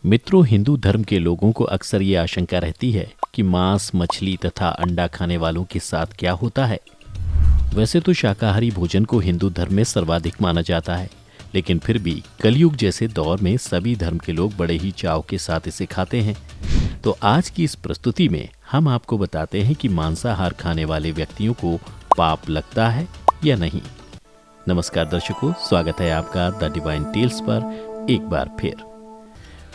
मित्रों, हिंदू धर्म के लोगों को अक्सर ये आशंका रहती है कि मांस, मछली तथा अंडा खाने वालों के साथ क्या होता है। वैसे तो शाकाहारी भोजन को हिंदू धर्म में सर्वाधिक माना जाता है, लेकिन फिर भी कलयुग जैसे दौर में सभी धर्म के लोग बड़े ही चाव के साथ इसे खाते हैं। तो आज की इस प्रस्तुति में हम आपको बताते हैं कि मांसाहार खाने वाले व्यक्तियों को पाप लगता है या नहीं। नमस्कार दर्शकों, स्वागत है आपका द डिवाइन टेल्स पर एक बार फिर।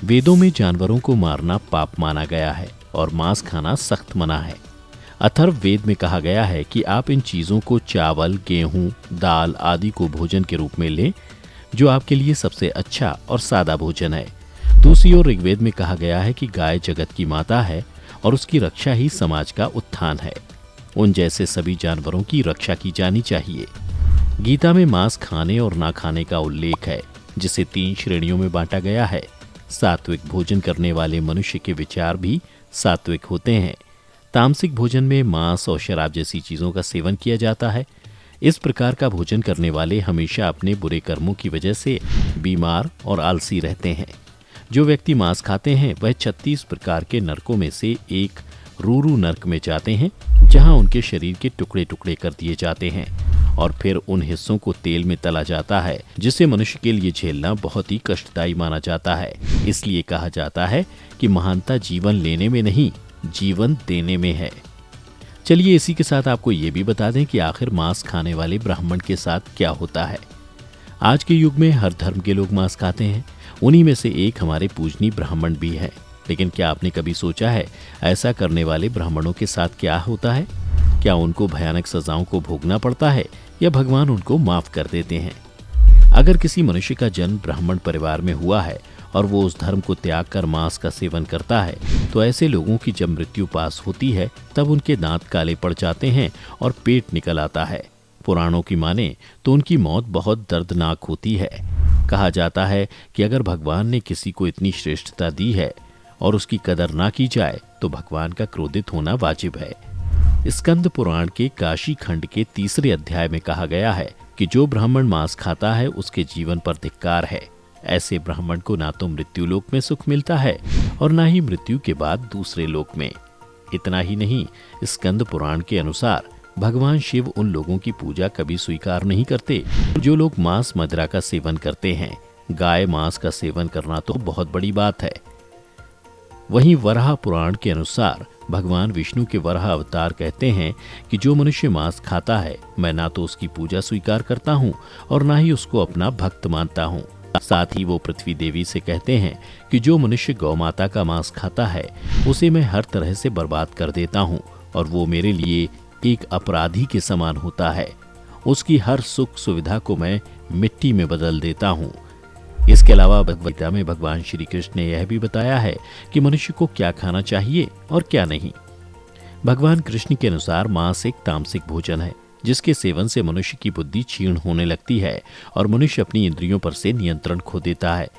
वेदों में जानवरों को मारना पाप माना गया है और मांस खाना सख्त मना है। अथर्व वेद में कहा गया है कि आप इन चीजों को चावल, गेहूं, दाल आदि को भोजन के रूप में लें, जो आपके लिए सबसे अच्छा और सादा भोजन है। दूसरी ओर ऋग्वेद में कहा गया है कि गाय जगत की माता है और उसकी रक्षा ही समाज का उत्थान है। उन जैसे सभी जानवरों की रक्षा की जानी चाहिए। गीता में मांस खाने और ना खाने का उल्लेख है, जिसे 3 श्रेणियों में बांटा गया है। सात्विक भोजन करने वाले मनुष्य के विचार भी सात्विक होते हैं। तामसिक भोजन में मांस और शराब जैसी चीजों का सेवन किया जाता है। इस प्रकार का भोजन करने वाले हमेशा अपने बुरे कर्मों की वजह से बीमार और आलसी रहते हैं। जो व्यक्ति मांस खाते हैं वह 36 प्रकार के नरकों में से एक रूरू नरक में जाते हैं, जहां उनके शरीर के टुकड़े टुकड़े कर दिए जाते हैं और फिर उन हिस्सों को तेल में तला जाता है, जिसे मनुष्य के लिए झेलना बहुत ही कष्टदायी माना जाता है। इसलिए कहा जाता है कि महानता जीवन लेने में नहीं, जीवन देने में है। चलिए इसी के साथ आपको ये भी बता दें कि आखिर मांस खाने वाले ब्राह्मण के साथ क्या होता है। आज के युग में हर धर्म के लोग मांस खाते हैं। उन्हीं में से एक हमारे पूजनीय ब्राह्मण भी है। लेकिन क्या आपने कभी सोचा है ऐसा करने वाले ब्राह्मणों के साथ क्या होता है? क्या उनको भयानक सजाओं को भोगना पड़ता है या भगवान उनको माफ कर देते हैं? अगर किसी मनुष्य का जन्म ब्राह्मण परिवार में हुआ है और वो उस धर्म को त्याग कर मांस का सेवन करता है, तो ऐसे लोगों की जब मृत्यु पास होती है तब उनके दांत काले पड़ जाते हैं और पेट निकल आता है। पुराणों की माने तो उनकी मौत बहुत दर्दनाक होती है। कहा जाता है कि अगर भगवान ने किसी को इतनी श्रेष्ठता दी है और उसकी कदर ना की जाए तो भगवान का क्रोधित होना वाजिब है। स्कंद पुराण के काशी खंड के 3 अध्याय में कहा गया है कि जो ब्राह्मण मांस खाता है उसके जीवन पर धिक्कार है। ऐसे ब्राह्मण को ना तो मृत्यु लोक में सुख मिलता है और ना ही मृत्यु के बाद दूसरे लोक में। इतना ही नहीं, स्कंद पुराण के अनुसार भगवान शिव उन लोगों की पूजा कभी स्वीकार नहीं करते जो लोग मांस मदिरा का सेवन करते हैं। गाय मांस का सेवन करना तो बहुत बड़ी बात है। वहीं वराह पुराण के अनुसार भगवान विष्णु के वराह अवतार कहते हैं कि जो मनुष्य मांस खाता है, मैं ना तो उसकी पूजा स्वीकार करता हूँ और ना ही उसको अपना भक्त मानता हूँ। साथ ही वो पृथ्वी देवी से कहते हैं कि जो मनुष्य गौ माता का मांस खाता है उसे मैं हर तरह से बर्बाद कर देता हूँ और वो मेरे लिए एक अपराधी के समान होता है। उसकी हर सुख सुविधा को मैं मिट्टी में बदल देता हूँ। इसके अलावा भगवद गीता में भगवान श्री कृष्ण ने यह भी बताया है कि मनुष्य को क्या खाना चाहिए और क्या नहीं। भगवान कृष्ण के अनुसार मांस एक तामसिक भोजन है, जिसके सेवन से मनुष्य की बुद्धि क्षीण होने लगती है और मनुष्य अपनी इंद्रियों पर से नियंत्रण खो देता है।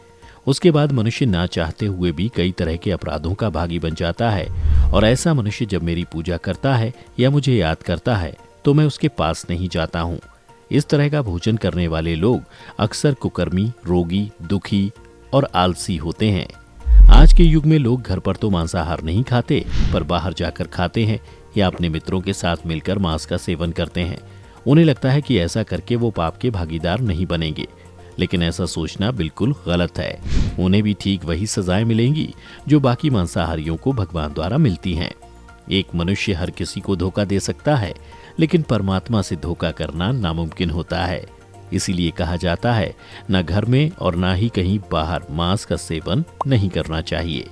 उसके बाद मनुष्य ना चाहते हुए भी कई तरह के अपराधों का भागी बन जाता है और ऐसा मनुष्य जब मेरी पूजा करता है या मुझे याद करता है तो मैं उसके पास नहीं जाता हूँ। इस तरह का भोजन करने वाले लोग अक्सर कुकर्मी, रोगी, दुखी और आलसी होते हैं। आज के युग में लोग घर पर तो मांसाहार नहीं खाते, पर बाहर जाकर खाते हैं या अपने मित्रों के साथ मिलकर मांस का सेवन करते हैं। उन्हें लगता है कि ऐसा करके वो पाप के भागीदार नहीं बनेंगे, लेकिन ऐसा सोचना बिल्कुल गलत है। उन्हें भी ठीक वही सजाएं मिलेंगी जो बाकी मांसाहारियों को भगवान द्वारा मिलती हैं। एक मनुष्य हर किसी को धोखा दे सकता है, लेकिन परमात्मा से धोखा करना नामुमकिन होता है। इसीलिए कहा जाता है न घर में और ना ही कहीं बाहर मांस का सेवन नहीं करना चाहिए।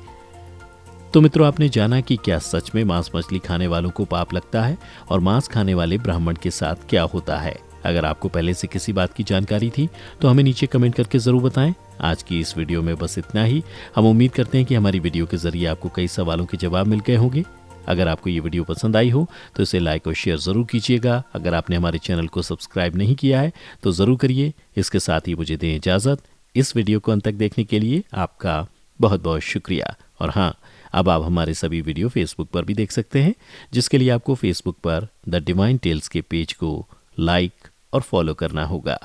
तो मित्रों, आपने जाना कि क्या सच में मांस मछली खाने वालों को पाप लगता है और मांस खाने वाले ब्राह्मण के साथ क्या होता है। अगर आपको पहले से किसी बात की जानकारी थी तो हमें नीचे कमेंट करके जरूर बताएं। आज की इस वीडियो में बस इतना ही। हम उम्मीद करते हैं कि हमारी वीडियो के जरिए आपको कई सवालों के जवाब मिल गए होंगे। अगर आपको ये वीडियो पसंद आई हो तो इसे लाइक और शेयर जरूर कीजिएगा। अगर आपने हमारे चैनल को सब्सक्राइब नहीं किया है तो जरूर करिए। इसके साथ ही मुझे दें इजाजत। इस वीडियो को अंत तक देखने के लिए आपका बहुत बहुत शुक्रिया। और हाँ, अब आप हमारे सभी वीडियो फेसबुक पर भी देख सकते हैं, जिसके लिए आपको फेसबुक पर द डिवाइन टेल्स के पेज को लाइक और फॉलो करना होगा।